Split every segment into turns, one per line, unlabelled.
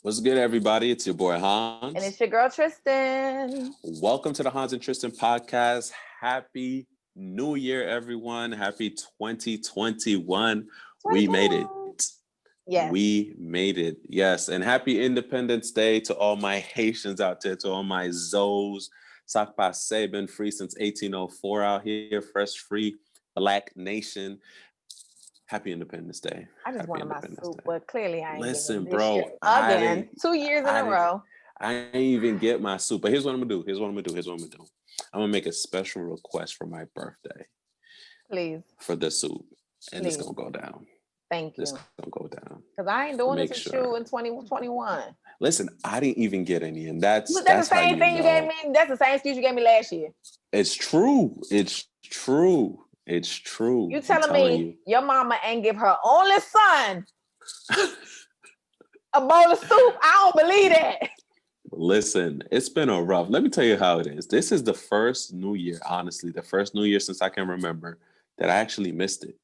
What's good, everybody? It's your boy
And
Hans.
it's your girl Tristan.
Welcome to the Hans and Tristan podcast. Happy New Year, everyone. Happy 2021. We made it.
Yes.
We made it. Yes. And happy Independence Day to all my Haitians out there, to all my Zoes. Sakpa Sabin, free since 1804 out here, fresh, free, Black nation. Happy Independence Day.
I just
Happy
wanted my
Independence
soup,
Day.
but clearly I ain't
Listen,
getting it this
bro,
year. Again, 2 years in a row.
I ain't even get my soup. But here's what I'm gonna do. I'm gonna make a special request for my birthday.
Please.
For the soup. And
Please.
It's gonna go down.
Thank you.
It's gonna go down.
Because I ain't doing this with you in 2021.
Listen, I didn't even get any, and that's
the same thing you gave me. That's the same excuse you gave me last year.
It's true. It's true. It's true.
You telling me your mama ain't give her only son a bowl of soup? I don't believe that.
Listen, it's been a rough. Let me tell you how it is. This is the first New Year, honestly, the first New Year since I can remember that I actually missed it.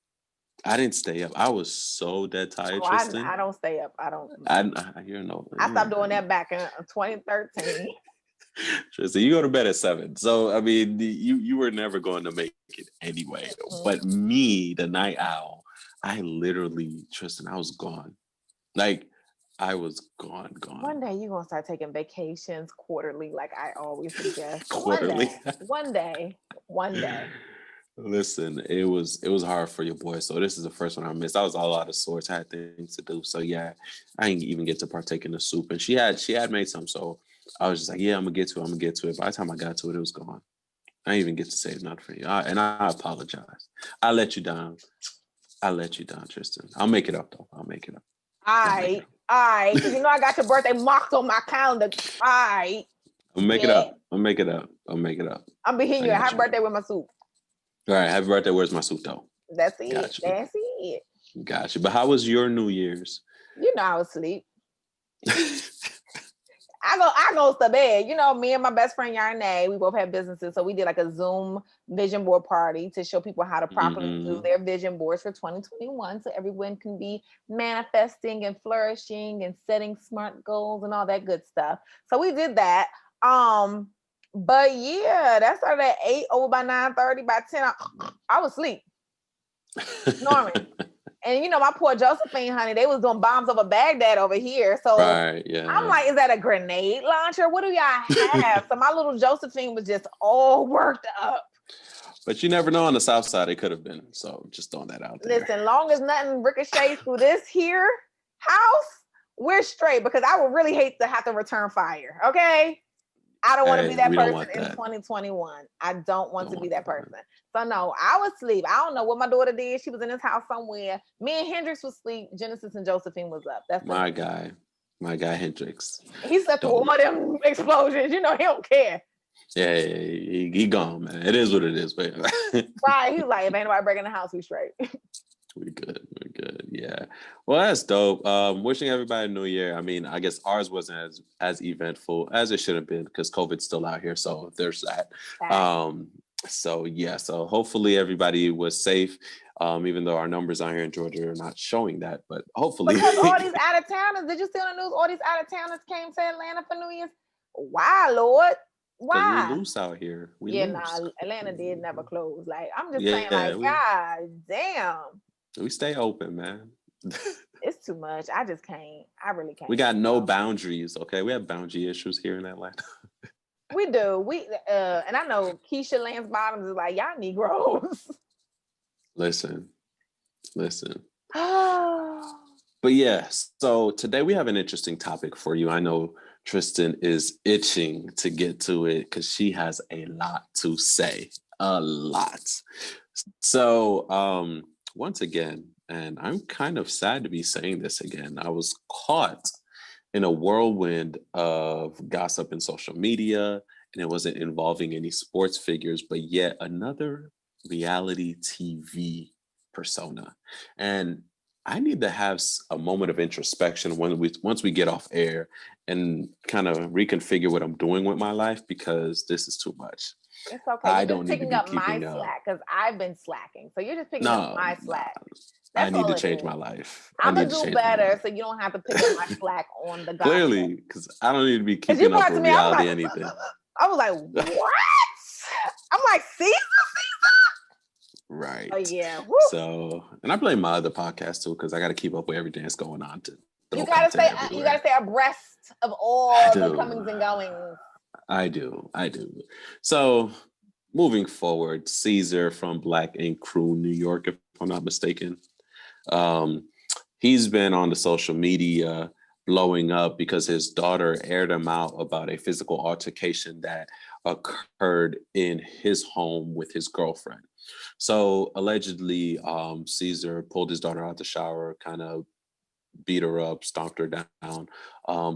I didn't stay up. I was so dead tired, Tristan.
I don't stay up. I stopped doing that back in 2013.
Tristan, you go to bed at 7. So, I mean, you were never going to make it anyway. Mm-hmm. But me, the night owl, I literally, Tristan, I was gone. Like, I was gone.
One day you're going to start taking vacations quarterly, like I always suggest.
Quarterly?
One day.
Listen, it was hard for your boy. So this is the first one I missed. I was all out of sorts. I had things to do. So yeah, I didn't even get to partake in the soup. And she had made some. So I was just like, yeah, I'm gonna get to it. By the time I got to it, it was gone. I didn't even get to say it's not for you. I apologize. I let you down, Tristan. I'll make it up though. All
right. Because you know I got your birthday marked on my calendar. All right.
I'll make it up.
I'm be hitting you a happy birthday with my soup.
All right, happy birthday. Where's my soup though?
That's it. That's it.
Gotcha. But how was your New Year's?
You know I was asleep. I goes to bed. You know, me and my best friend Yarnay, we both have businesses. So we did like a Zoom vision board party to show people how to properly do their vision boards for 2021. So everyone can be manifesting and flourishing and setting smart goals and all that good stuff. So we did that. But yeah, that started at 8, over by 9:30. By 10, I was asleep. Snoring. And you know, my poor Josephine, honey, they was doing bombs over Baghdad over here. So
right, yeah.
I'm like, is that a grenade launcher? What do y'all have? So my little Josephine was just all worked up.
But you never know, on the south side it could have been. So just throwing that out there.
Listen, long as nothing ricochets through this here house, we're straight, because I would really hate to have to return fire. Okay. I don't want to be that person in 2021. I don't want to be that person. So no, I was asleep. I don't know what my daughter did. She was in his house somewhere. Me and Hendrix was asleep. Genesis and Josephine was up. That's
my guy Hendrix.
He set the all them explosions. You know, he don't care.
Yeah, he gone, man. It is what it is, baby.
Right. He's like, if ain't nobody breaking the house, we straight.
We're good. Yeah. Well, that's dope. Wishing everybody a New Year. I mean, I guess ours wasn't as eventful as it should have been because COVID's still out here. So there's that. So hopefully everybody was safe. Even though our numbers out here in Georgia are not showing that, but hopefully.
Because all these out of towners, did you see on the news? All these out of towners came to Atlanta for New Year's. Why, Lord? Why?
We lose out here.
Atlanta did never close. Like, I'm just saying, like, God damn.
We stay open, man.
It's too much. I just can't. I really can't.
We got no boundaries, okay? We have boundary issues here in Atlanta.
We do. And I know Keisha Lance Bottoms is like, y'all Negroes.
Listen. But yeah, so today we have an interesting topic for you. I know Tristan is itching to get to it because she has a lot to say. A lot. So, once again, and I'm kind of sad to be saying this again, I was caught in a whirlwind of gossip in social media, and it wasn't involving any sports figures, but yet another reality TV persona. And I need to have a moment of introspection once we get off air and kind of reconfigure what I'm doing with my life, because this is too much.
It's okay. You're just picking up my slack because I've been slacking. So you're just picking up my slack.
I
That's
need
all
to
it
change
is.
my life. I
I'm
need
gonna
to
do
change my
better
life.
so you don't have to pick up my slack on the gospel.
Clearly, because I don't need to be
Cause you
keeping up
brought it to
with
me, I was like,
reality anything.
what? I'm like, see? Oh
Right.
yeah. Woo.
So, and I blame my other podcast too, because I got to keep up with everything that's going on to
You
throw
gotta
content
stay. You gotta
everywhere.
stay abreast of
I
all the
do.
comings and goings.
I do. I do. So, moving forward, Caesar from Black Ink Crew, New York, if I'm not mistaken. Um, he's been on the social media blowing up because his daughter aired him out about a physical altercation that occurred in his home with his girlfriend. So allegedly, Caesar pulled his daughter out the shower, kind of beat her up, stomped her down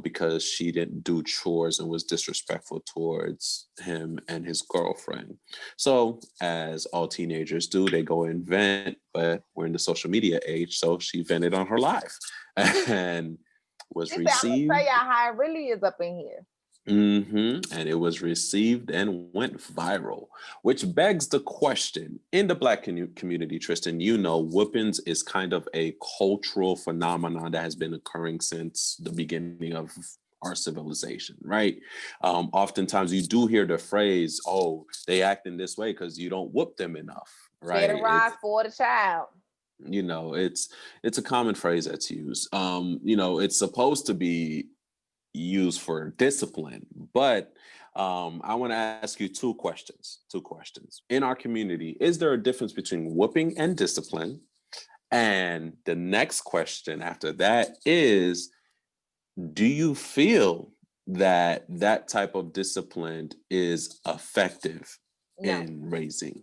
because she didn't do chores and was disrespectful towards him and his girlfriend. So, as all teenagers do, they go and vent, but we're in the social media age, so she vented on her live and was
She said, "I'm gonna tell
received.
y'all how it really is up in here."
And it was received and went viral, which begs the question in the Black community, Tristan, whoopings is kind of a cultural phenomenon that has been occurring since the beginning of our civilization, right? Oftentimes you do hear the phrase, oh, they act in this way because you don't whoop them enough,
Better
right?
rise for the child.
It's a common phrase that's used. It's supposed to be used for discipline. But I want to ask you two questions. Two questions. In our community, is there a difference between whooping and discipline? And the next question after that is, do you feel that that type of discipline is effective
No.
in raising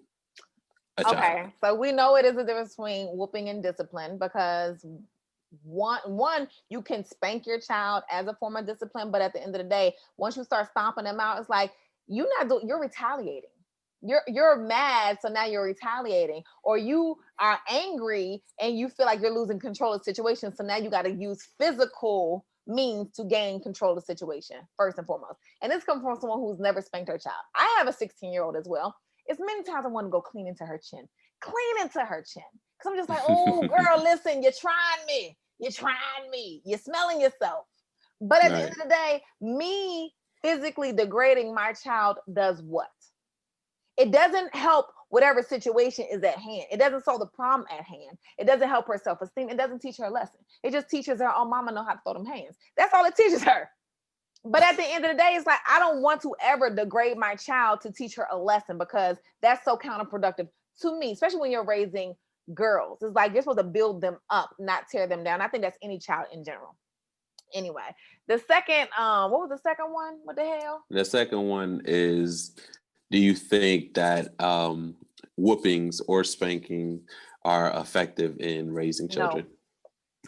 a child?
Okay, so we know it is a difference between whooping and discipline because one you can spank your child as a form of discipline, but at the end of the day, once you start stomping them out, it's like you're retaliating. You're mad, so now you're retaliating, or you are angry and you feel like you're losing control of the situation, so now you got to use physical means to gain control of the situation first and foremost. And this comes from someone who's never spanked her child. I have a 16-year-old as well. It's many times I want to go clean into her chin, because I'm just like, oh, girl, listen, you're trying me. You're trying me. You're smelling yourself. But at the end
Right.
of the day, me physically degrading my child does what? It doesn't help whatever situation is at hand. It doesn't solve the problem at hand. It doesn't help her self-esteem. It doesn't teach her a lesson. It just teaches her, oh, mama know how to throw them hands. That's all it teaches her. But at the end of the day, it's like, I don't want to ever degrade my child to teach her a lesson, because that's so counterproductive to me, especially when you're raising girls. It's like you're supposed to build them up, not tear them down. I think that's any child in general. Anyway, the second, what was the second one? What the hell?
The second one is, do you think that whoopings or spanking are effective in raising
No.
children,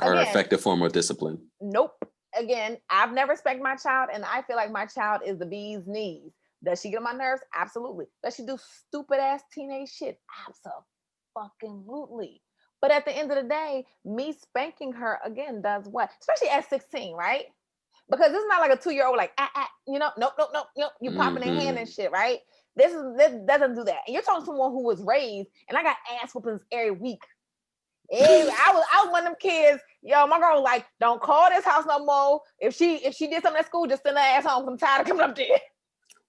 or
Again,
effective form of discipline?
nope. Again, I've never spanked my child, and I feel like my child is the bee's knees. Does she get on my nerves? Absolutely. Does she do stupid ass teenage shit? Absolutely. But at the end of the day, me spanking her again does what? Especially at 16, right? Because it's not like a 2-year-old like nope, nope, nope, nope. You popping their hand and
Hmm.
shit, right? This doesn't do that. And you're talking to someone who was raised, and I got ass whoopings every week. I was one of them kids. Yo, my girl was like, don't call this house no more. If she did something at school, just send her ass home. I'm tired of coming up there.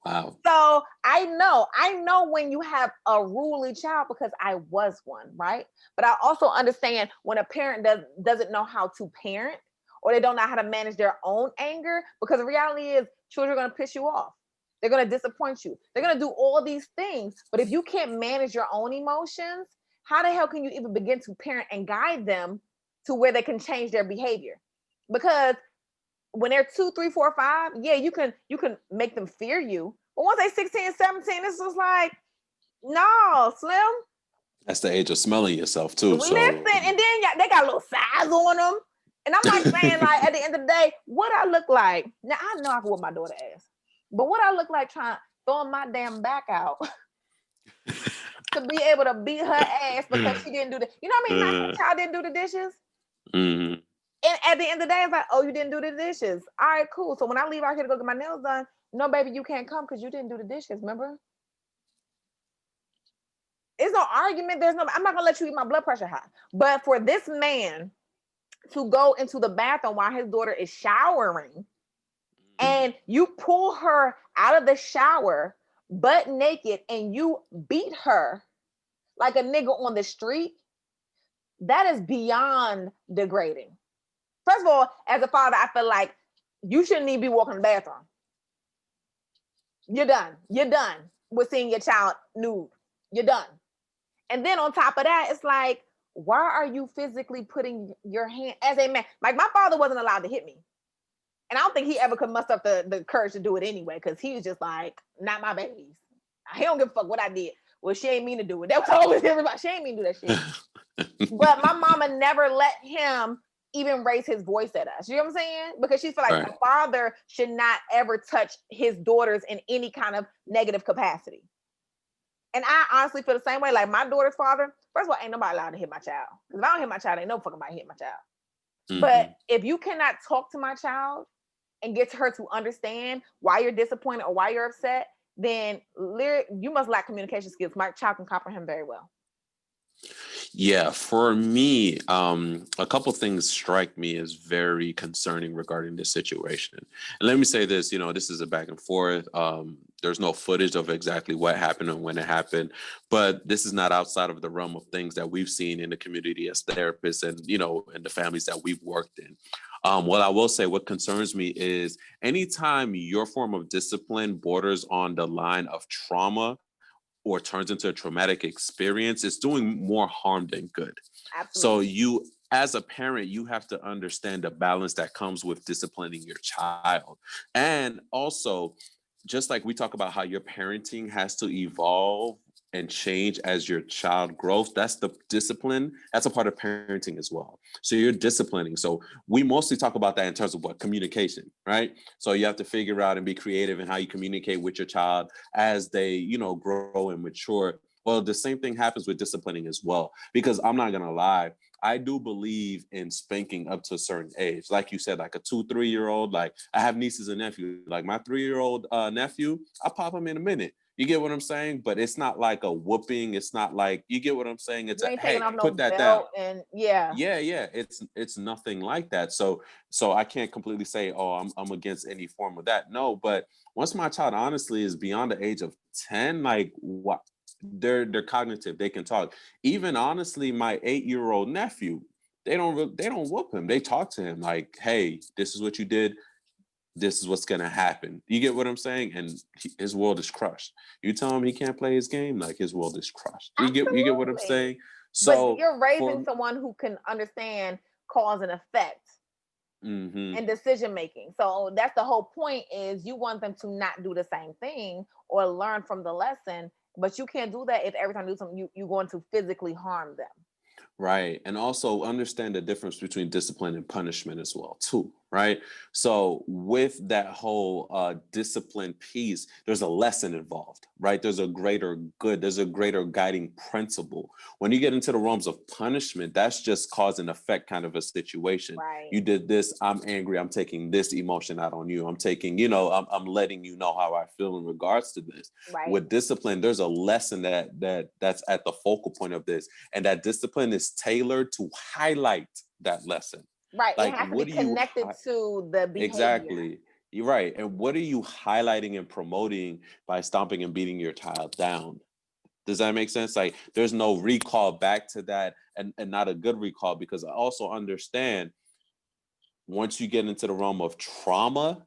Wow.
So I know when you have a ruly child, because I was one, right? But I also understand when a parent doesn't know how to parent, or they don't know how to manage their own anger, because the reality is children are going to piss you off. They're going to disappoint you. They're going to do all these things. But if you can't manage your own emotions, how the hell can you even begin to parent and guide them to where they can change their behavior? Because when they're 2, 3, 4, 5, yeah, you can make them fear you. But once they're 16, 17, this was like, no, Slim.
That's the age of smelling yourself too. So
Listen, and then they got a little size on them. And I'm like saying, like, at the end of the day, what I look like. Now I know I can whip my daughter ass. But what I look like throwing my damn back out to be able to beat her ass because she didn't do the, you know what I mean? My child didn't do the dishes.
mhm.
And at the end of the day, it's like, oh, you didn't do the dishes. All right, cool. So when I leave out here to go get my nails done, no, baby, you can't come because you didn't do the dishes, remember? It's no argument. I'm not gonna let you eat my blood pressure high. But for this man to go into the bathroom while his daughter is showering and you pull her out of the shower butt naked and you beat her like a nigga on the street, that is beyond degrading. First of all, as a father, I feel like you shouldn't even be walking the bathroom. You're done. You're done with seeing your child nude. You're done. And then on top of that, it's like, why are you physically putting your hand as a man? Like my father wasn't allowed to hit me. And I don't think he ever could muster up the courage to do it anyway, because he was just like, not my babies. He don't give a fuck what I did. Well, she ain't mean to do it. That was always everybody. She ain't mean to do that shit. But my mama never let him even raise his voice at us. You know what I'm saying? Because she feel like the father should not ever touch his daughters in any kind of negative capacity. And I honestly feel the same way. Like my daughter's father, first of all, ain't nobody allowed to hit my child. Because if I don't hit my child, ain't no fucking body hit my child. But if you cannot talk to my child and get her to understand why you're disappointed or why you're upset, then you must lack communication skills. My child can comprehend very well.
Yeah, for me, a couple things strike me as very concerning regarding this situation. And let me say this, this is a back and forth. There's no footage of exactly what happened and when it happened, but this is not outside of the realm of things that we've seen in the community as therapists and, in the families that we've worked in. What I will say, what concerns me is anytime your form of discipline borders on the line of trauma or turns into a traumatic experience, it's doing more harm than good.
Absolutely.
So you, as a parent, you have to understand the balance that comes with disciplining your child. And also, just like we talk about how your parenting has to evolve and change as your child grows, that's the discipline. That's a part of parenting as well. So you're disciplining. So we mostly talk about that in terms of what? Communication, right? So you have to figure out and be creative in how you communicate with your child as they, grow and mature. Well, the same thing happens with disciplining as well, because I'm not going to lie. I do believe in spanking up to a certain age. Like you said, like a 2-3-year-old, like I have nieces and nephews, like my 3-year-old nephew, I'll pop him in a minute. You get what I'm saying? But it's not like a whooping. It's not like, you get what I'm saying? It's
you ain't taking
hey,
off no
put that down.
belt and yeah.
Yeah. It's nothing like that. So I can't completely say, oh, I'm against any form of that. No, but once my child honestly is beyond the age of 10, like what they're cognitive, they can talk. Even honestly, my 8-year-old nephew, they don't whoop him. They talk to him like, hey, this is what you did. This is what's going to happen. You get what I'm saying? And his world is crushed. You tell him he can't play his game, like his world is crushed. You get what I'm
Absolutely.
saying?
But
So
you're raising
for
someone who can understand cause and effect and decision making. So that's the whole point, is you want them to not do the same thing or learn from the lesson, but you can't do that if every time you do something you're going to physically harm them.
Right. And also understand the difference between discipline and punishment as well, too. Right. So with that whole discipline piece, there's a lesson involved, right? There's a greater good, there's a greater guiding principle. When you get into the realms of punishment, that's just cause and effect kind of a situation.
Right.
You did this, I'm angry, I'm taking this emotion out on you. I'm taking, I'm letting you know how I feel in regards to this.
Right.
With discipline, there's a lesson that's at the focal point of this. And that discipline is tailored to highlight that lesson.
Right. It
Like,
has to be
what do you
connected to the behavior.
exactly? You're right. And what are you highlighting and promoting by stomping and beating your child down? Does that make sense? Like, there's no recall back to that, and not a good recall, because I also understand once you get into the realm of trauma,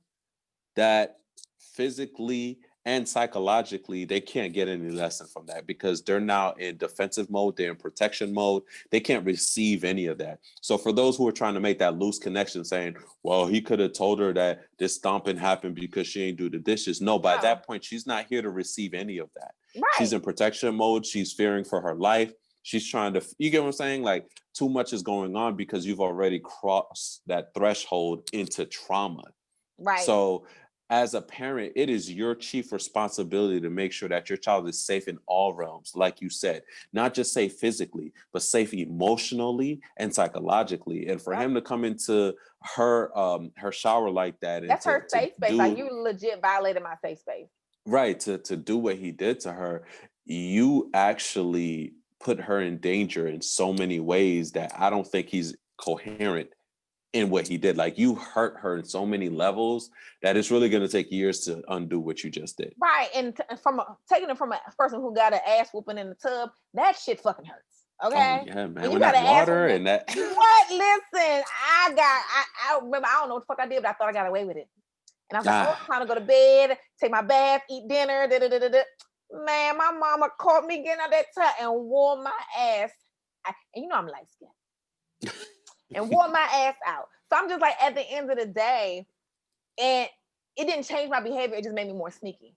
that physically and psychologically, they can't get any lesson from that, because they're now in defensive mode, they're in protection mode. They can't receive any of that. So for those who are trying to make that loose connection, saying, well, he could have told her that this stomping happened because she ain't do the dishes. No, by that point, she's not here to receive any of that.
Right.
She's in protection mode. She's fearing for her life. She's trying to, you get what I'm saying? Like, too much is going on because you've already crossed that threshold into trauma.
Right.
So as a parent, it is your chief responsibility to make sure that your child is safe in all realms, like you said, not just safe physically, but safe emotionally and psychologically. And for him to come into her shower like that, and
that's her safe space. Like,
do
you legit violated my safe space.
right, to do what he did to her, you actually put her in danger in so many ways that I don't think he's coherent in what he did. Like, you hurt her in so many levels that it's really going to take years to undo what you just did.
Right, and taking it from a person who got an ass whooping in the tub, that shit fucking hurts.
Oh
Okay,
yeah,
when
man.
you
When
got
that
an ass
water
whooping,
and that
what? Listen, I remember, I don't know what the fuck I did, but I thought I got away with it, and I was like, oh,
ah,
time to go to bed, take my bath, eat dinner. Da, da, da, da, da. Man, my mama caught me getting out that tub and wore my ass. And you know I'm light skinned, and wore my ass out. So I'm just like, at the end of the day, and it didn't change my behavior. It just made me more sneaky.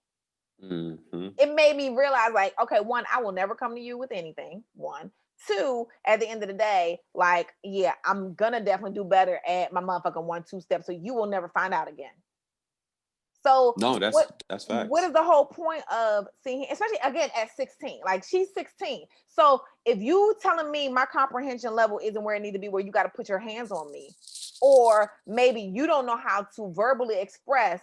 hmm
It made me realize, like, okay, one, I will never come to you with anything. One, two, at the end of the day, like, yeah, I'm gonna definitely do better at my motherfucking 1-2 steps, so you will never find out again. So
no,
what
that's
what
facts.
is the whole point of seeing him, especially again at 16? Like, she's 16. So if you telling me my comprehension level isn't where it need to be, where you got to put your hands on me, or maybe you don't know how to verbally express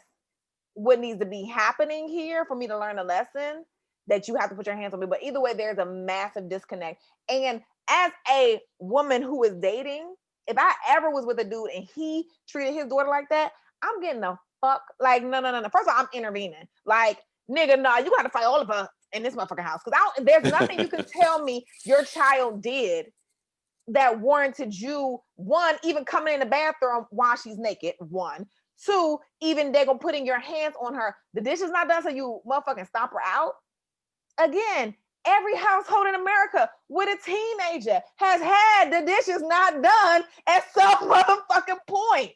what needs to be happening here for me to learn a lesson, that you have to put your hands on me. But either way, there's a massive disconnect. And as a woman who is dating, if I ever was with a dude and he treated his daughter like that, I'm getting the fuck, like, no, no, no, no. First of all, I'm intervening. Like, nigga, nah, you got to fight all of us in this motherfucking house, because there's nothing you can tell me your child did that warranted you, one, even coming in the bathroom while she's naked, one, two, even they gonna putting your hands on her, the dishes not done, so you motherfucking stomp her out. Again, every household in America with a teenager has had the dishes not done at some motherfucking point.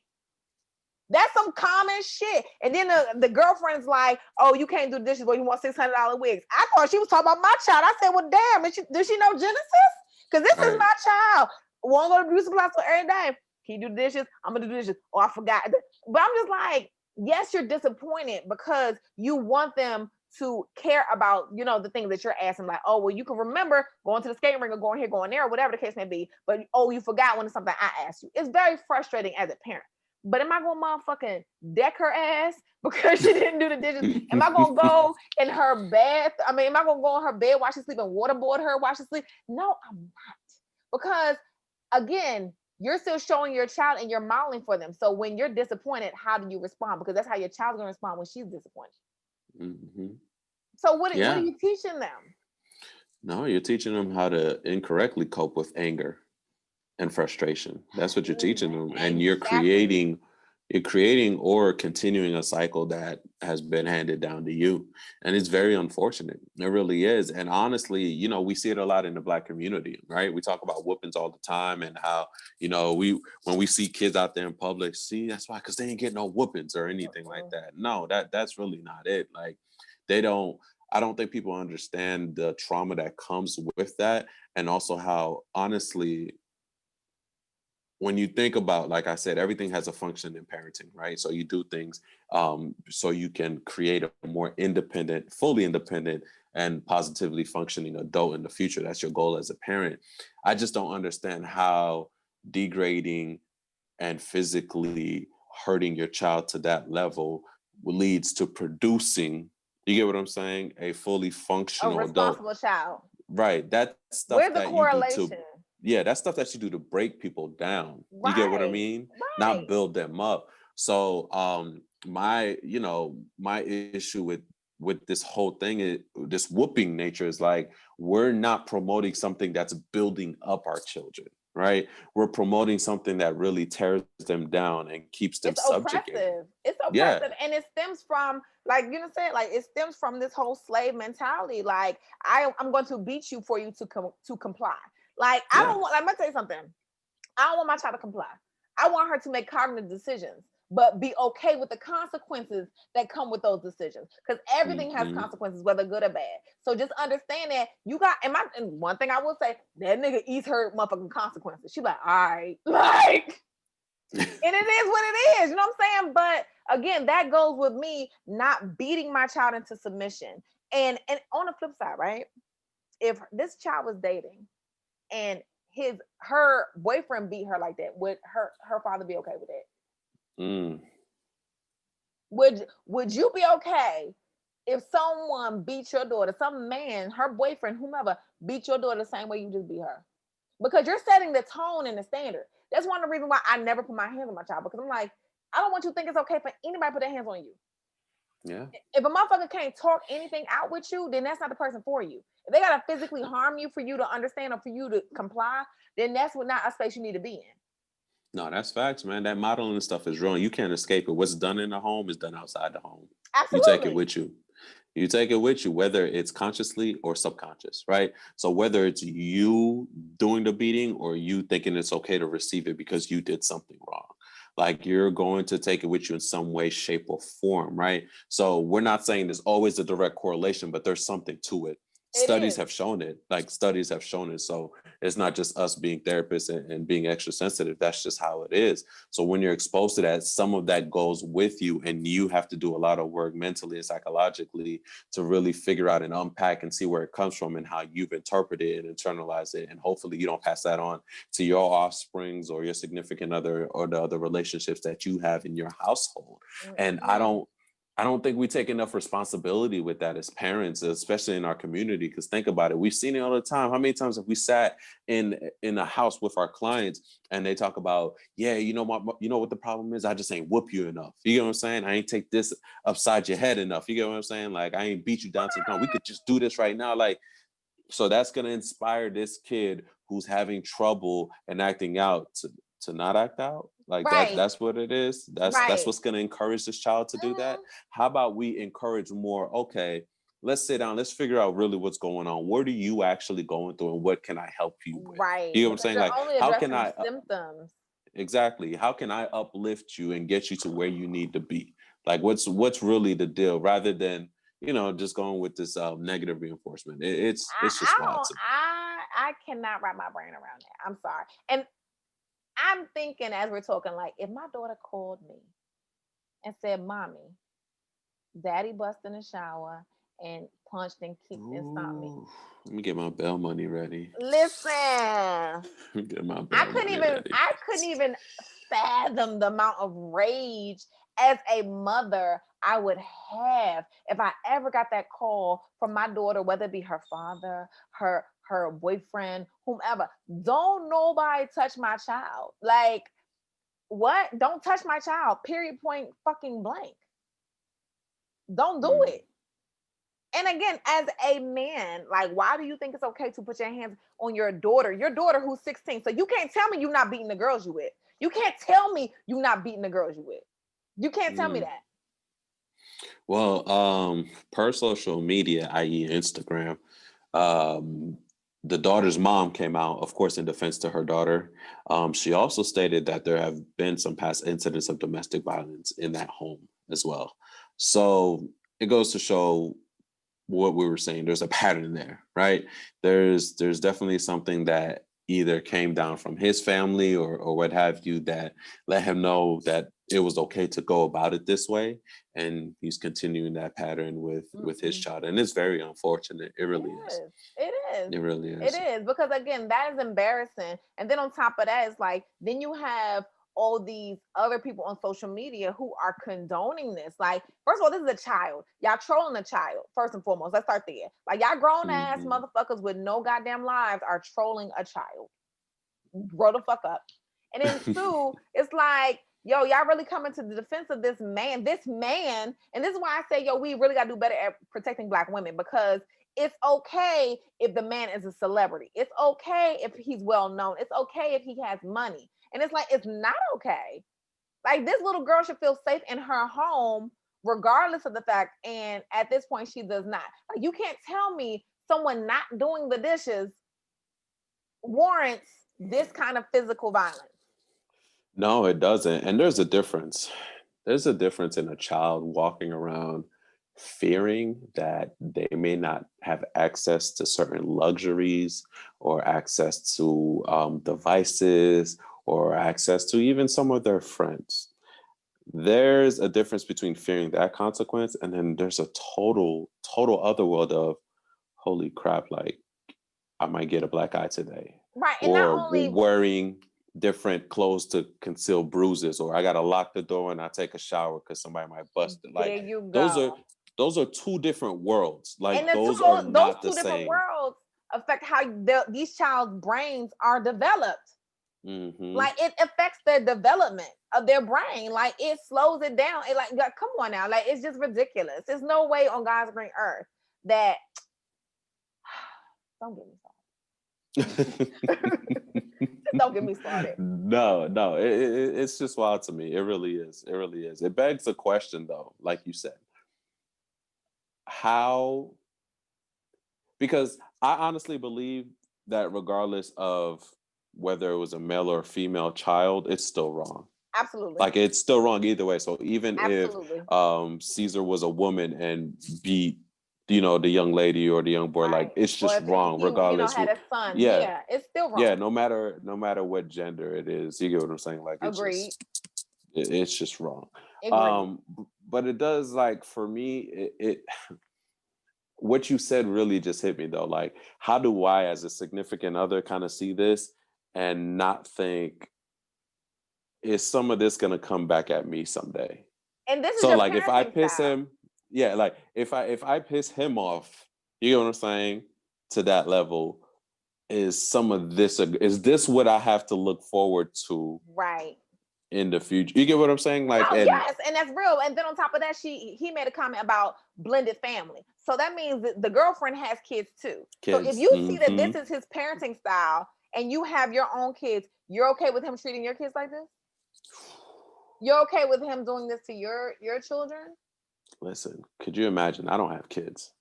That's some common shit. And then the girlfriend's like, oh, you can't do dishes, but you want $600 wigs. I thought she was talking about my child. I said, well, damn, does she know Genesis? Because this is
Right.
my child. Won't go to beauty supply store every day. Can you do dishes? I'm gonna do dishes. Oh, I forgot. But I'm just like, yes, you're disappointed because you want them to care about, the things that you're asking. Like, oh, well, you can remember going to the skating rink or going here, going there, or whatever the case may be. But oh, you forgot when it's something I asked you. It's very frustrating as a parent. But am I gonna motherfucking deck her ass because she didn't do the dishes? Am I gonna go in her bed? I mean, am I gonna go in her bed while she's sleeping, waterboard her while she's sleeping? No, I'm not. Because again, you're still showing your child and you're modeling for them. So when you're disappointed, how do you respond? Because that's how your child's gonna respond when she's disappointed.
hmm
So what are
Yeah.
you teaching them?
No, you're teaching them how to incorrectly cope with anger and frustration. That's what you're teaching them. And
Exactly.
you're creating or continuing a cycle that has been handed down to you. And it's very unfortunate. It really is. And honestly, we see it a lot in the Black community, right? We talk about whoopings all the time and how, we when we see kids out there in public, see, that's why, because they ain't getting no whoopings or anything like
Mm-mm.
that. No, that's really not it. Like, they don't I don't think people understand the trauma that comes with that, and also how, honestly, when you think about, like I said, everything has a function in parenting, right? So you do things so you can create a more independent, fully independent, and positively functioning adult in the future. That's your goal as a parent. I just don't understand how degrading and physically hurting your child to that level leads to producing, you get what I'm saying, a fully
A
functional adult.
responsible child.
Right. That's stuff
Where's the
that you do to,
correlation?
yeah, that's stuff that you do to break people down. You get what I
Right.
mean? Not
Right.
build them up. So my issue with this whole thing is this whooping nature is like, we're not promoting something that's building up our children, right? We're promoting something that really tears them down and keeps them
It's
subjugated.
oppressive. It's
Yeah.
oppressive. And it stems from, like, saying, like, it stems from this whole slave mentality. Like, I'm going to beat you for you to comply. Like, I
Yeah.
don't want, like, I'm gonna tell you something. I don't want my child to comply. I want her to make cognitive decisions, but be okay with the consequences that come with those decisions. Because everything has
hmm
consequences, whether good or bad. So just understand that you got, and one thing I will say, that nigga eats her motherfucking consequences. She like, all right, like, and it is what it is. You know what I'm saying? But again, that goes with me not beating my child into submission. And on the flip side, right? If this child was dating and her boyfriend beat her like that, would her father be okay with that?
mm.
Would you be okay if someone beats your daughter, some man, her boyfriend, whomever, beat your daughter the same way you just beat her. Because you're setting the tone and the standard. That's one of the reasons why I never put my hands on my child, because I'm like, I don't want you to think it's okay for anybody to put their hands on you.
Yeah.
If a motherfucker can't talk anything out with you, then that's not the person for you. If they gotta physically harm you for you to understand or for you to comply, then that's not a space you need to be in.
No, that's facts, man. That modeling stuff is wrong. You can't escape it. What's done in the home is done outside the home. You take it
Absolutely.
with you. You take it with you, whether it's consciously or subconscious, right? So whether it's you doing the beating or you thinking it's okay to receive it because you did something wrong, like you're going to take it with you in some way, shape, or form, right? So we're not saying there's always a direct correlation, but there's something to it.
It
Studies
is.
have shown it. Like studies have shown it. So it's not just us being therapists and being extra sensitive. That's just how it is. So when you're exposed to that, some of that goes with you, and you have to do a lot of work mentally and psychologically to really figure out and unpack and see where it comes from and how you've interpreted it and internalized it. And hopefully you don't pass that on to your offsprings or your significant other or the other relationships that you have in your household. And
Mm-hmm.
I don't think we take enough responsibility with that as parents, especially in our community. Because think about it, we've seen it all the time. How many times have we sat in a house with our clients and they talk about, yeah, you know what the problem is? I just ain't whoop you enough. You get what I'm saying? I ain't take this upside your head enough. You get what I'm saying? Like I ain't beat you down to the ground. We could just do this right now. Like, so that's gonna inspire this kid who's having trouble and acting out to not act out. Like
Right.
that's what it is. That's
Right.
what's gonna encourage this child to do that.
Mm-hmm.
How about we encourage more? Okay, let's sit down, let's figure out really what's going on. What are you actually going through and what can I help you with?
Right.
You know what I'm
Because
saying?
you're
Like
only
how can
addressing the
I
symptoms.
exactly, how can I uplift you and get you to where you need to be? Like what's really the deal, rather than just going with this negative reinforcement. It's just
I
wild
don't
to me.
I cannot wrap my brain around that. I'm sorry. And I'm thinking as we're talking, like if my daughter called me and said, Mommy, daddy bust in the shower and punched and kicked and stomped me.
Ooh, let me get my bail money ready.
Listen,
Let me get my bail money ready.
I couldn't even fathom the amount of rage as a mother I would have if I ever got that call from my daughter, whether it be her father, her boyfriend, whomever. Don't nobody touch my child. Like, what? Don't touch my child. Period, point fucking blank. Don't do
Mm.
it. And again, as a man, like, why do you think it's okay to put your hands on your daughter who's 16? So you can't tell me you're not beating the girls you with. You can't tell me you're not beating the girls you with. You can't tell me
Mm.
that.
Well, per social media, i.e., Instagram, um, the daughter's mom came out, of course, in defense to her daughter. She also stated that there have been some past incidents of domestic violence in that home as well. So it goes to show what we were saying. There's a pattern there, right? There's definitely something that either came down from his family or what have you that let him know that it was okay to go about it this way, and he's continuing that pattern with his
Mm-mm.
child, and it's very unfortunate. It
It
really is.
is. It is.
It really
It
is.
is because again, that is embarrassing. And then on top of that, it's like then you have all these other people on social media who are condoning this. Like, first of all, this is a child. Y'all trolling a child, first and foremost. Let's start there. Like, y'all grown ass
Hmm.
motherfuckers with no goddamn lives are trolling a child. Grow the fuck up. And then two, it's like, yo, y'all really coming to the defense of this man. This man, and this is why I say, yo, we really gotta do better at protecting black women, because it's okay if the man is a celebrity. It's okay if he's well known. It's okay if he has money. And it's like it's not okay. Like, this little girl should feel safe in her home, regardless of the fact. And at this point, she does not. Like, you can't tell me someone not doing the dishes warrants this kind of physical violence.
No, it doesn't. And there's a difference. There's a difference in a child walking around fearing that they may not have access to certain luxuries or access to devices or access to even some of their friends. There's a difference between fearing that consequence, and then there's a total other world of holy crap, like I might get a black eye today,
Right. And not
or
only,
wearing different clothes to conceal bruises, or I gotta lock the door when I take a shower because somebody might bust it.
there
Like
you
those are
go.
those are two different worlds.
And
Like those are
those
not the
two different
same.
worlds affect how these child's brains are developed.
Hmm.
Like it affects the development of their brain. Like it slows it down. It like come on now. Like it's just ridiculous. There's no way on God's green earth that don't get me started. Don't get me started.
No, it's just wild to me. It really is. It really is. It begs the question, though, like you said, how, because I honestly believe that regardless of whether it was a male or a female child, it's still wrong.
Absolutely.
Like it's still wrong either way. So even if
Absolutely.
Caesar was a woman and beat, the young lady or the young boy, like
Right.
it's
Or
just
if
wrong
he,
regardless.
had a son.
Yeah,
Yeah, it's still
yeah.
wrong.
No matter what gender it is, you get what I'm saying. Like it's
Agreed.
just it's just wrong.
Agreed.
But it does, like, for me, it what you said really just hit me though. Like, how do I, as a significant other, kind of see this and not think, is some of this gonna come back at me someday?
And this is
So
your
like if I
parenting
piss
style.
him, yeah, like if I piss him off, you know what I'm saying, to that level, is this what I have to look forward to
Right.
in the future? You get what I'm saying? Like,
No,
and
yes, and that's real. And then on top of that, he made a comment about blended family. So that means that the girlfriend has kids too. So if
kids.
you see that
Hmm.
this is his parenting style and you have your own kids, you're okay with him treating your kids like this? You're okay with him doing this to your children?
Listen, could you imagine? I don't have kids,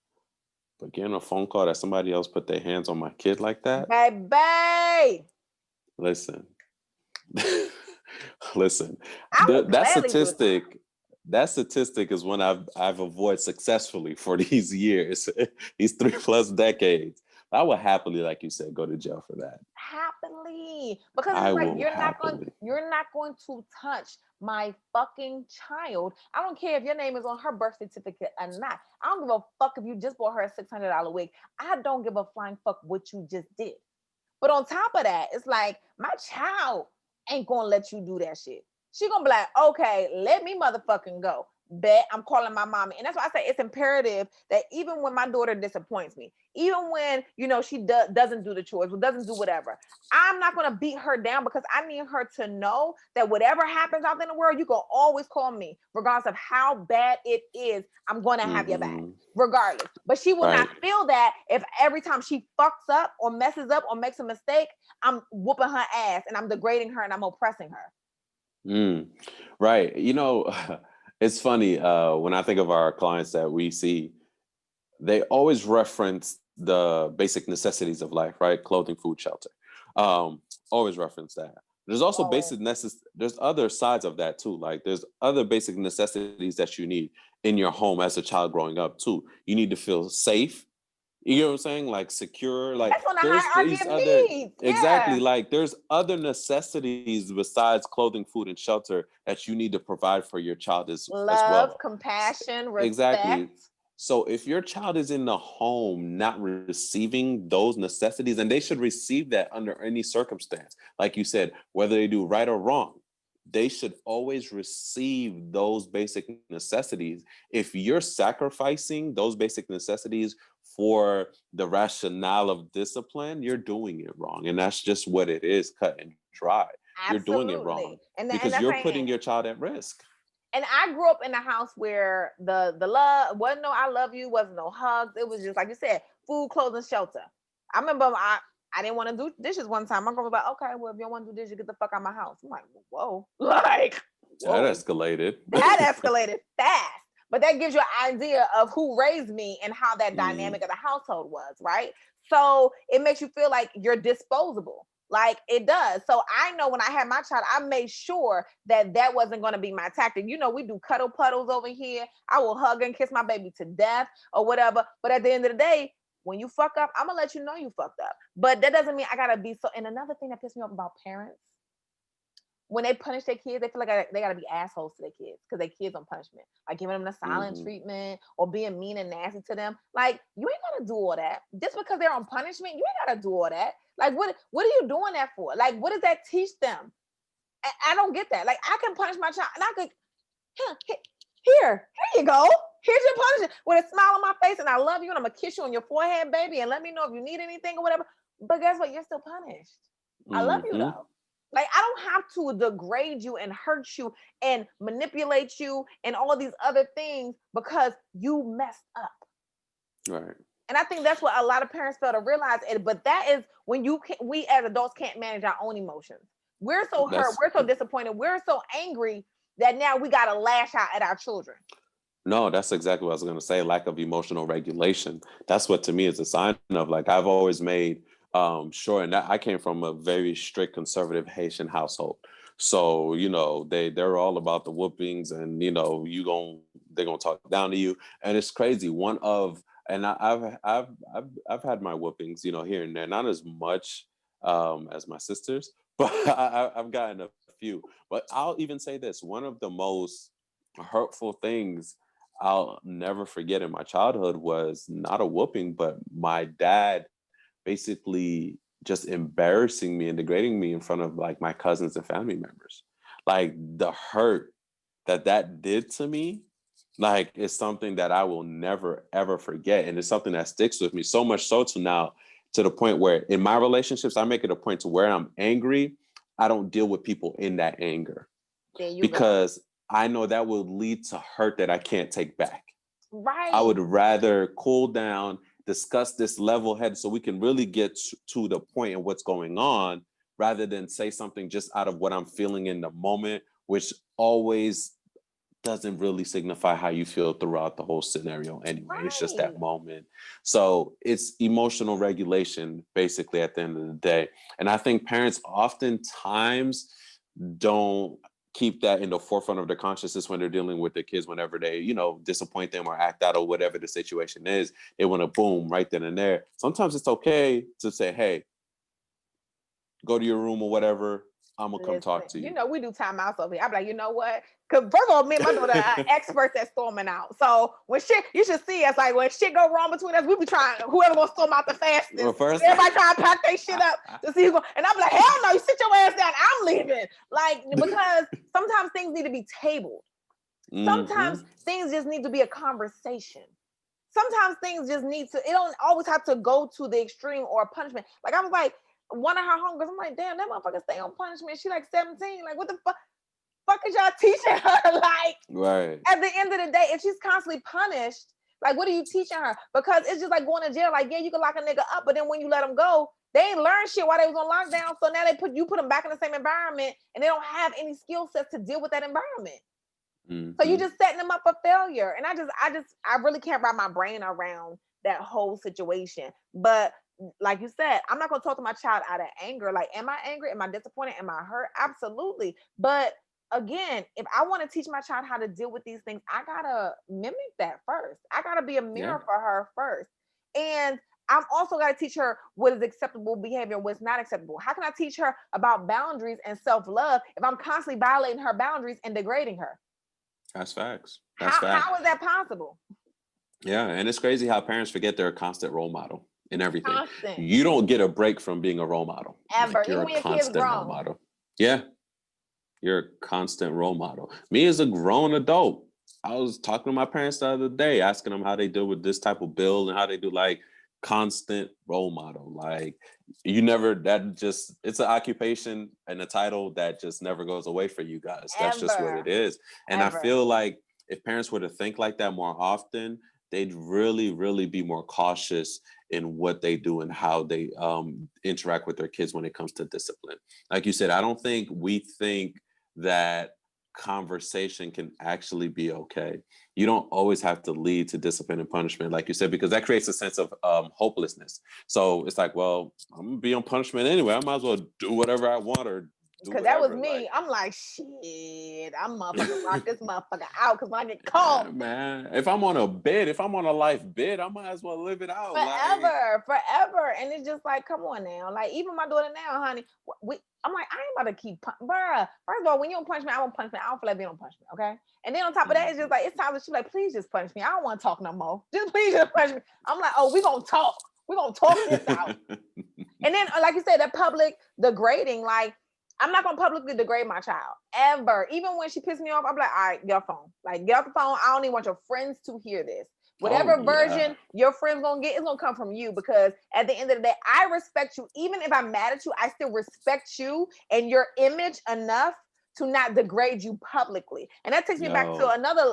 but getting a phone call that somebody else put their hands on my kid like that.
Baby,
Listen, listen.
I would
That
gladly do that.
statistic. That statistic is one I've avoided successfully for these years, these 3+ decades. I would happily, like you said, go to jail for that.
Happily, because
I
it's like
will happily.
you're not going to touch my fucking child. I don't care if your name is on her birth certificate or not. I don't give a fuck if you just bought her a $600 wig. I don't give a flying fuck what you just did. But on top of that, it's like my child ain't gonna let you do that shit. She gonna be like, okay, let me motherfucking go. Bet I'm calling my mommy. And that's why I say it's imperative that even when my daughter disappoints me, even when she doesn't do the chores or doesn't do whatever, I'm not gonna beat her down because I need her to know that whatever happens out in the world, you can always call me, regardless of how bad it is. I'm gonna have your back
Hmm.
regardless. But she will not
Right.
feel that if every time she fucks up or messes up or makes a mistake, I'm whooping her ass and I'm degrading her and I'm oppressing her.
Mm. Right. It's funny, when I think of our clients that we see, they always reference the basic necessities of life, right? Clothing, food, shelter. Always reference that. There's also
Always.
there's other sides of that too. Like there's other basic necessities that you need in your home as a child growing up too. You need to feel safe. You know what I'm saying? Like secure. Like
That's on the
there's
hierarchy
these
of
other,
needs.
exactly,
Yeah.
like there's other necessities besides clothing, food, and shelter that you need to provide for your child as
Love,
well.
compassion,
Exactly.
respect.
So if your child is in the home not receiving those necessities, and they should receive that under any circumstance, like you said, whether they do right or wrong, they should always receive those basic necessities. If you're sacrificing those basic necessities for the rationale of discipline, you're doing it wrong. And that's just what it is, cut and dry. You're doing it wrong
Absolutely. And
because
that's
you're
saying,
putting your child at risk.
and I grew up in a house where the love wasn't no I love you, wasn't no hugs. It was just like you said, food, clothes, and shelter. I remember I didn't want to do dishes one time. My girl was like, okay, well, if you don't want to do dishes, get the fuck out of my house. I'm like, whoa, like,
That
whoa.
escalated.
That escalated fast. But that gives you an idea of who raised me and how that
Mm,
dynamic of the household was, right? So it makes you feel like you're disposable. Like it does. So I know when I had my child, I made sure that wasn't going to be my tactic. We do cuddle puddles over here. I will hug and kiss my baby to death or whatever. But at the end of the day, when you fuck up, I'm going to let you know you fucked up. But that doesn't mean I got to be so. And another thing that pisses me off about parents, when they punish their kids, they feel like they gotta be assholes to their kids because their kids on punishment, like giving them the silent
mhm.
treatment or being mean and nasty to them. Like you ain't gotta do all that just because they're on punishment. You ain't gotta do all that. Like what are you doing that for? Like what does that teach them? I don't get that. Like I can punish my child and I could here you go. Here's your punishment with a smile on my face, and I love you, and I'm gonna kiss you on your forehead, baby, and let me know if you need anything or whatever. But guess what? You're still punished. I love you
Mm-hmm.
though. Like, I don't have to degrade you and hurt you and manipulate you and all these other things because you messed up.
Right.
And I think that's what a lot of parents fail to realize. But that is when we as adults can't manage our own emotions. We're so hurt,
That's
we're so disappointed, we're so angry that now we gotta lash out at our children.
No, that's exactly what I was going to say. Lack of emotional regulation. That's what to me is a sign of, like, I've always made sure, and I came from a very strict conservative Haitian household. So, they're all about the whoopings, and they're gonna talk down to you. And it's crazy. I've had my whoopings, here and there, not as much as my sisters, but I've gotten a few. But I'll even say this: one of the most hurtful things I'll never forget in my childhood was not a whooping, but my dad basically just embarrassing me and degrading me in front of, like, my cousins and family members. Like, the hurt that did to me, like, is something that I will never ever forget, and it's something that sticks with me so much so to now, to the point where in my relationships I make it a point to where I'm angry, I don't deal with people in that anger,
There you go.
because I know that will lead to hurt that I can't take back. I
Right.
would rather cool down, discuss this level head so we can really get to the point of what's going on, rather than say something just out of what I'm feeling in the moment, which always doesn't really signify how you feel throughout the whole scenario anyway. It's just
Right.
that moment. So it's emotional regulation, basically, at the end of the day. And I think parents oftentimes don't keep that in the forefront of their consciousness when they're dealing with their kids. Whenever they, disappoint them or act out or whatever the situation is, they want to boom right then and there. Sometimes it's okay to say, hey, go to your room or whatever. I'm gonna come
Listen,
talk to you.
we do timeouts over here. I'm like, you know what? Because first of all, me and my daughter are experts at storming out. So when shit, you should see us. Like when shit go wrong between us, we be trying. Whoever gonna storm out the
Well,
fastest.
first,
Everybody trying to pack their shit up to see who go. And I'm like, hell no! You sit your ass down. I'm leaving. Like, because sometimes things need to be tabled.
mm-hmm.
Sometimes things just need to be a conversation. Sometimes things just need to. It don't always have to go to the extreme or punishment. Like I was like, one of her homegirls, I'm like, damn, that motherfucker stay on punishment. She like 17. Like, what the fuck is y'all teaching her? Like,
Right.
at the end of the day, if she's constantly punished, like, what are you teaching her? Because it's just like going to jail. Like, yeah, you can lock a nigga up, but then when you let them go, they ain't learn shit while they was on lockdown. So now put them back in the same environment, and they don't have any skill sets to deal with that environment. So you
Mm-hmm.
just setting them up for failure. And I really can't wrap my brain around that whole situation. But like you said, I'm not gonna talk to my child out of anger. Like, am I angry? Am I disappointed? Am I hurt? Absolutely. But again, if I want to teach my child how to deal with these things, I gotta mimic that first. I gotta be a
Yeah.
mirror for her first. And I'm also got to teach her what is acceptable behavior and what's not acceptable. How can I teach her about boundaries and self love if I'm constantly violating her boundaries and degrading her?
That's facts. That's
How
facts.
is that possible?
Yeah, and it's crazy how parents forget they're a constant role model in everything.
Constant,
You don't get a break from being a role model.
ever.
Like, you're
Even
a
when your kids
constant role
grown.
model. Yeah, you're a constant role model. Me as a grown adult, I was talking to my parents the other day, asking them how they deal with this type of bill and how they do, like, constant role model. Like, it's an occupation and a title that just never goes away for you guys. That's just what it
Ever.
is. And I
Ever.
feel like if parents were to think like that more often, they'd really, really be more cautious in what they do and how they interact with their kids when it comes to discipline. Like you said, I don't think we think that conversation can actually be okay. You don't always have to lead to discipline and punishment, like you said, because that creates a sense of hopelessness. So it's like, well, I'm gonna be on punishment anyway. I might as well do whatever I want or do
Cause that was
whatever.
me.
Like,
I'm like, shit, I'm motherfucking rock this motherfucker out. Cause when I get caught,
yeah, man. If I'm on a bid, if I'm on a life bid, I might as well live it out. Like,
forever. And it's just like, come on now. Like, even my daughter now, honey, I'm like, I ain't about to keep, bruh. First of all, when you don't punch me, I won't punch me. I don't feel like being on punishment, okay? And then on top of that, it's just
mhm.
like, it's times that she's like, please just punch me. I don't want to talk no more. Just please just punch me. I'm like, oh, we gonna talk. We gonna talk this out. And then, like you said, that public degrading, like, I'm not gonna publicly degrade my child ever. Even when she pissed me off, I'm like, all right, get off the phone. Like, get off the phone. I don't even want your friends to hear this.
Oh
Whatever
yeah.
version your friends gonna get is gonna come from you, because at the end of the day, I respect you. Even if I'm mad at you, I still respect you and your image enough to not degrade you publicly. And that takes me back to
Yo,
another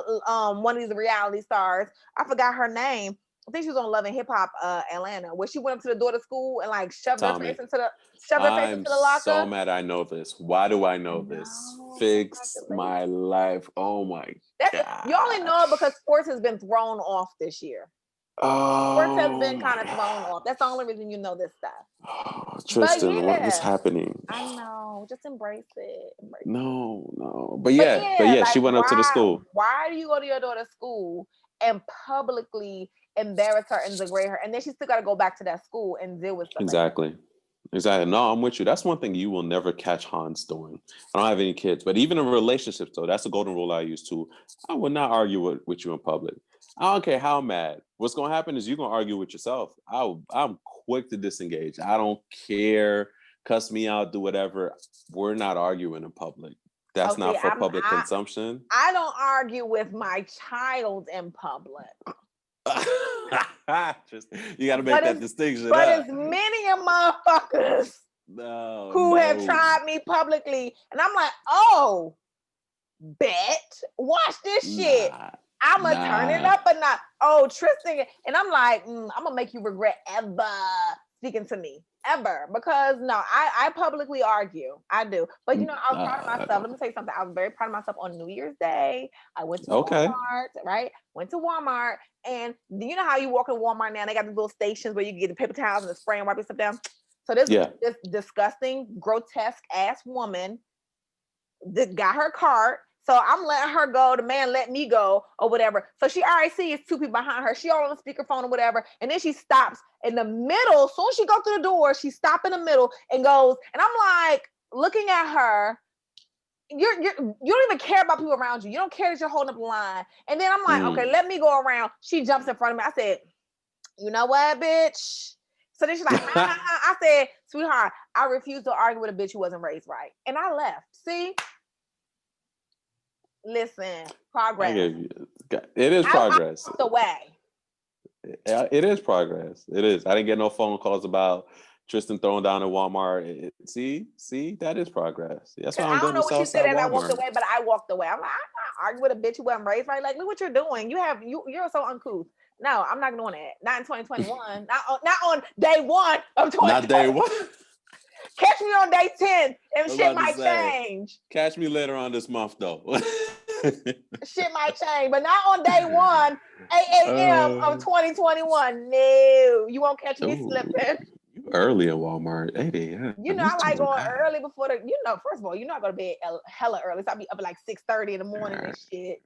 one of these reality stars. I forgot her name. I think she was on Love and Hip Hop Atlanta, where she went up to the door to school and like
Tommy.
shoved her face
I'm
into the
so
locker.
mad I know this. Why do I
I
know this?
know.
Fix my
Congratulations.
life. Oh my
That's it. You only know it because
gosh.
sports has been thrown off this year. Sports has
Oh
been
my
kind of thrown
god.
off. That's the only reason you know this stuff.
Oh,
But
Tristan, what's
yeah,
happening?
I know. Just embrace it. Embrace it.
No, no.
But
But
yeah,
yeah, she
like
went up to the school.
why do you go to your daughter's school and publicly embarrass her and degrade her? And then she still gotta go back to that school and deal with stuff like that.
Exactly. Exactly. No, I'm with you. That's one thing you will never catch Hans doing. I don't have any kids, but even in relationships, though, that's a golden rule I use too. I would not argue with you in public. I don't care how mad. What's going to happen is you're going to argue with yourself. I'm quick to disengage. I don't care. Cuss me out, do whatever. We're not arguing in public.
Oh,
That's
see,
not for public consumption.
I don't argue with my child in public.
Just, you got to make
But
that
it's
distinction,
but
huh?
it's many a motherfuckers
No,
who have
no.
tried me publicly, and I'm like, oh, bet, watch this shit.
Nah,
I'ma turn it
nah.
up a notch. Oh, Tristan, and I'm like, I'm gonna make you regret ever speaking to me. Ever. Because no, I publicly argue. I do. But you know, I was proud of myself. Let me tell you something. I was very proud of myself on New Year's Day. I went to
Okay.
Walmart, right? Went to Walmart. And you know how you walk in Walmart now? They got these little stations where you can get the paper towels and the spray and wipe stuff down. So
Yeah.
this disgusting, grotesque ass woman got her cart. So I'm letting her go. The man let me go or whatever. So she already sees two people behind her. She all on the speakerphone or whatever. And then she stops in the middle. As soon as she goes through the door, she stops in the middle and goes. And I'm like looking at her. You don't even care about people around you. You don't care that you're holding up the line. And then I'm like, okay,
Mm.
let me go around. She jumps in front of me. I said, you know what, bitch? So then she's like, ha ha ha. I said, sweetheart, I refuse to argue with a bitch who wasn't raised right. And I left. See? Listen,
I
progress.
gave you. It is
I
progress.
walked away.
It is progress. It is. I didn't get no phone calls about Tristan throwing down at Walmart. See, that is progress. That's why
Cause
I'm
I don't
going
know
to
what she said
Southside
as I walked
Walmart.
away, but I walked away. I'm like, I'm not arguing with a bitch who wasn't raised right. Like, look what you're doing. You're so uncouth. No, I'm not doing that. Not in 2021. Not on day one of
Not day
2021.
one.
Catch me on day 10
I
and
was
shit
about to
might
say,
change.
catch me later on this month, though.
Shit might change, but not on day one, 8 a.m. of
uh,
2021. No, you won't catch me
oh,
slipping.
you early at Walmart. 8 a.m.
You know,
You
I like
doing
going
that?
early before first of all, you know, I go to bed hella early. So I be up at like 6:30 in the morning and shit.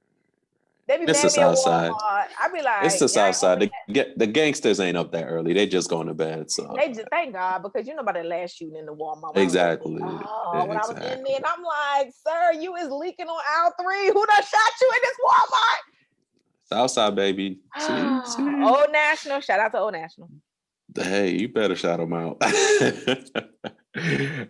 They be
It's
mad
the
at me at
South Side.
Walmart. I be
It's
like,
the
y'all
South
ain't
Side.
open
The gangsters ain't up that early. They just going to bed. So
They just thank God, because you know about that last shooting in the Walmart when I was in there.
exactly,
Oh, when I was in there,
exactly.
and I'm like, sir, you is leaking on aisle 3. Who done shot you in this
Southside, baby.
Walmart?
See.
Old National. Shout out to Old National.
Hey, you better shout them out.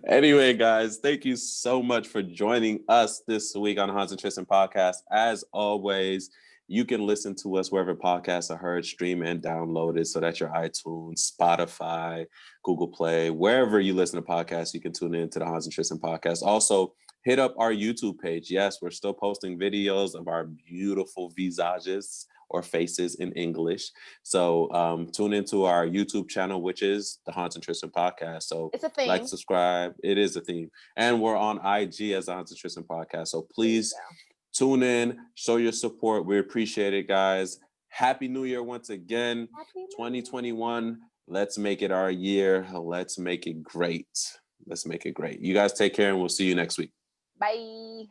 Anyway, guys, thank you so much for joining us this week on Hans and Tristan podcast. As always, you can listen to us wherever podcasts are heard, stream and download it. So that's your iTunes, Spotify, Google Play, wherever you listen to podcasts, you can tune in to the Hans and Tristan podcast. Also, hit up our YouTube page. Yes, we're still posting videos of our beautiful visages or faces in English. So tune into our YouTube channel, which is the Hans and Tristan podcast. So
It's a
like,
theme.
subscribe. It is a theme. And we're on IG as the Hans and Tristan podcast. So please tune in, show your support. We appreciate it, guys. Happy New Year once again.
Happy
2021. Let's make it our year. Let's make it great. Let's make it great. You guys take care, and we'll see you next week.
Bye.